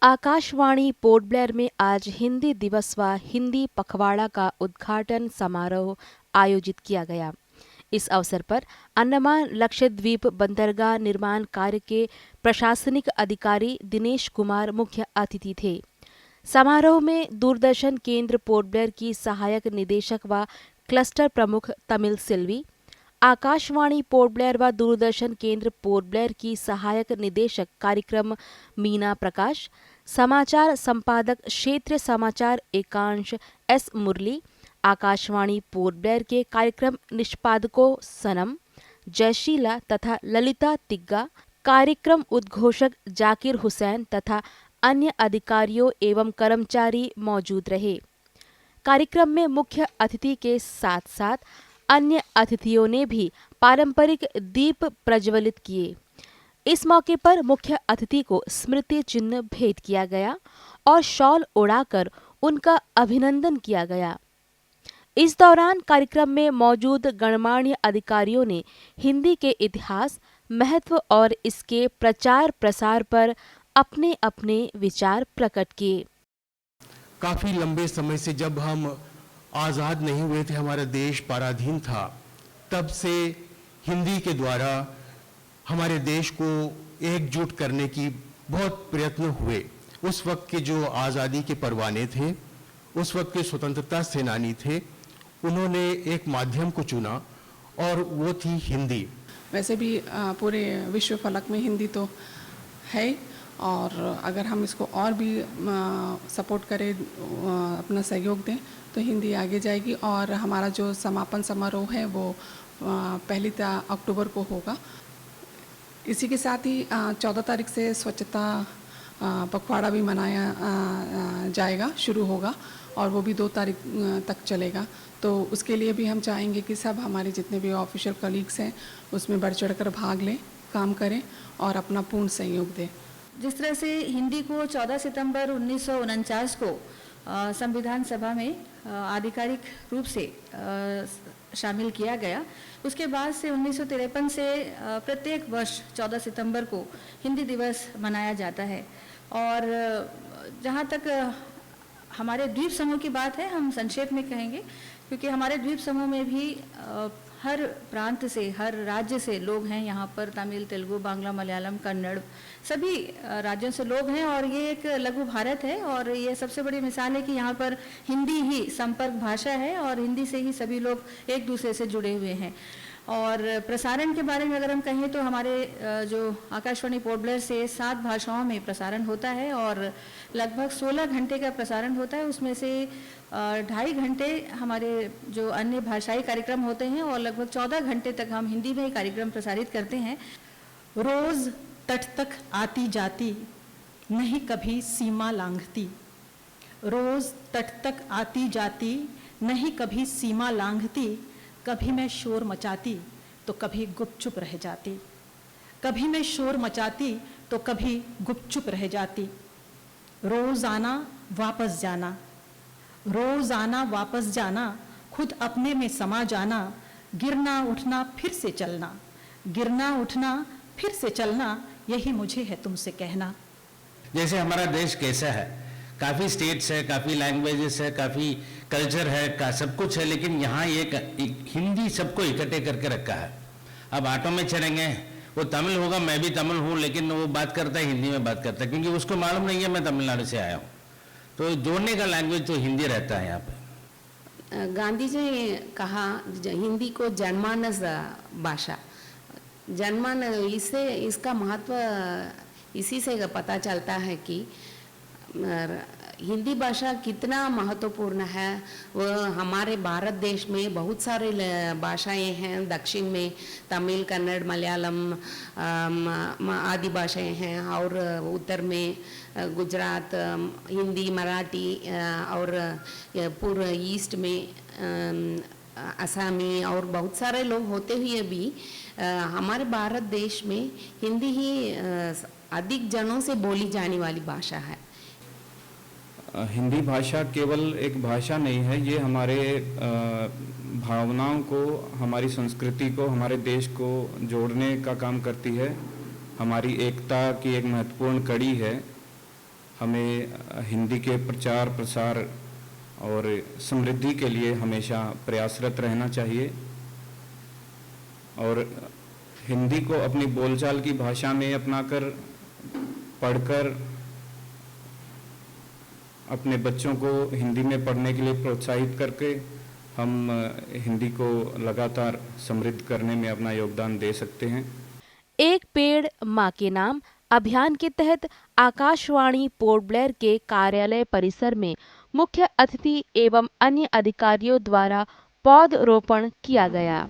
Akashvani port Blair में आज हिंदी दिवस व हिंदी पखवाड़ा का उद्घाटन समारोह आयोजित किया गया। इस अवसर पर अंडमान लक्षद्वीप बंदरगाह निर्माण कार्य के प्रशासनिक अधिकारी दिनेश कुमार मुख्य अतिथि थे। समारोह में दूरदर्शन केंद्र पोर्ट ब्लेयर की सहायक निदेशक व क्लस्टर प्रमुख तमिल सिल्वी, आकाशवाणी पोर्ट ब्लेयर व दूरदर्शन केंद्र पोर्ट ब्लेयर की सहायक निदेशक कार्यक्रम मीना प्रकाश, समाचार संपादक क्षेत्रीय समाचार एकांश एस मुरली, आकाशवाणी पोर्ट ब्लेयर के कार्यक्रम निष्पादकों सनम, जयशीला तथा ललिता तिग्गा, कार्यक्रम उद्घोषक जाकिर हुसैन तथा अन्य अधिकारियों एवं कर्मचारी मौजूद रहे। कार्यक्रम में मुख्य अतिथि के साथ साथ अन्य अतिथियों ने भी पारंपरिक दीप प्रज्वलित किए। इस मौके पर मुख्य अतिथि को स्मृति चिन्ह भेंट किया गया और शॉल उड़ाकर उनका अभिनंदन किया गया। इस दौरान कार्यक्रम में मौजूद गणमान्य अधिकारियों ने हिंदी के इतिहास, महत्व और इसके प्रचार प्रसार पर अपने अपने विचार प्रकट किए। काफी लंबे समय से जब हम आज़ाद नहीं हुए थे, हमारा देश पराधीन था, तब से हिंदी के द्वारा हमारे देश को एकजुट करने की बहुत प्रयत्न हुए। उस वक्त के जो आज़ादी के परवाने थे, उस वक्त के स्वतंत्रता सेनानी थे, उन्होंने एक माध्यम को चुना और वो थी हिंदी। वैसे भी पूरे विश्व फलक में हिंदी तो है, और अगर हम इसको और भी सपोर्ट करें, अपना सहयोग दें, तो हिंदी आगे जाएगी। और हमारा जो समापन समारोह है वो 1 अक्टूबर को होगा। इसी के साथ ही 14 तारीख से स्वच्छता पखवाड़ा भी मनाया जाएगा, शुरू होगा, और वो भी 2 तारीख तक चलेगा। तो उसके लिए भी हम चाहेंगे कि सब हमारे जितने भी ऑफिशियल कलीग्स हैं उसमें बढ़ चढ़कर भाग लें, काम करें और अपना पूर्ण सहयोग दें। जिस तरह से हिंदी को 14 सितंबर 1949 को संविधान सभा में आधिकारिक रूप से शामिल किया गया, उसके बाद से 1953 से प्रत्येक वर्ष 14 सितंबर को हिंदी दिवस मनाया जाता है। और जहाँ तक हमारे द्वीप समूह की बात है, हम संक्षेप में कहेंगे, क्योंकि हमारे द्वीप समूह में भी हर प्रांत से, हर राज्य से लोग हैं। यहाँ पर तमिल, तेलुगु, बांग्ला, मलयालम, कन्नड़ सभी राज्यों से लोग हैं, और ये एक लघु भारत है। और ये सबसे बड़ी मिसाल है कि यहाँ पर हिंदी ही संपर्क भाषा है और हिंदी से ही सभी लोग एक दूसरे से जुड़े हुए हैं। और प्रसारण के बारे में अगर हम कहें तो हमारे जो आकाशवाणी पोर्ट ब्लेयर से 7 भाषाओं में प्रसारण होता है और लगभग 16 घंटे का प्रसारण होता है। उसमें से 2.5 घंटे हमारे जो अन्य भाषाई कार्यक्रम होते हैं और लगभग 14 घंटे तक हम हिंदी में ही कार्यक्रम प्रसारित करते हैं। रोज तट तक आती जाती, नहीं कभी सीमा लांघती। रोज तट तक आती जाती, नहीं कभी सीमा लांघती। कभी मैं शोर मचाती तो कभी गुपचुप रह जाती। कभी मैं शोर मचाती तो कभी गुपचुप रह जाती। रोज आना वापस जाना, रोज आना वापस जाना, खुद अपने में समा जाना। गिरना उठना फिर से चलना, गिरना उठना फिर से चलना, यही मुझे है तुमसे कहना। जैसे हमारा देश कैसा है, काफ़ी स्टेट्स है, काफ़ी लैंग्वेजेस है, काफ़ी कल्चर है, सब कुछ है, लेकिन यहाँ एक हिंदी सबको इकट्ठे करके रखा है। अब ऑटो में चलेंगे, वो तमिल होगा, मैं भी तमिल हूँ, लेकिन वो बात करता है हिंदी में बात करता है, क्योंकि उसको मालूम नहीं है मैं तमिलनाडु से आया हूँ। तो जोड़ने का लैंग्वेज तो हिंदी रहता है यहाँ पे। गांधी जी ने कहा हिंदी को जनमानस भाषा, जनमान, इससे इसका महत्व इसी से पता चलता है कि हिंदी भाषा कितना महत्वपूर्ण है। वो हमारे भारत देश में बहुत सारे भाषाएं हैं। दक्षिण में तमिल, कन्नड़, मलयालम आदि भाषाएं हैं, और उत्तर में गुजरात, हिंदी, मराठी, और पूर्व ईस्ट में असमी और बहुत सारे लोग होते हुए भी हमारे भारत देश में हिंदी ही अधिक जनों से बोली जाने वाली भाषा है। हिंदी भाषा केवल एक भाषा नहीं है, ये हमारे भावनाओं को, हमारी संस्कृति को, हमारे देश को जोड़ने का काम करती है। हमारी एकता की एक महत्वपूर्ण कड़ी है। हमें हिंदी के प्रचार प्रसार और समृद्धि के लिए हमेशा प्रयासरत रहना चाहिए और हिंदी को अपनी बोलचाल की भाषा में अपनाकर पढ़कर अपने बच्चों को हिंदी में पढ़ने के लिए प्रोत्साहित करके हम हिंदी को लगातार समृद्ध करने में अपना योगदान दे सकते हैं। एक पेड़ माँ के नाम अभियान के तहत आकाशवाणी पोर्ट ब्लेयर के कार्यालय परिसर में मुख्य अतिथि एवं अन्य अधिकारियों द्वारा पौधरोपण किया गया।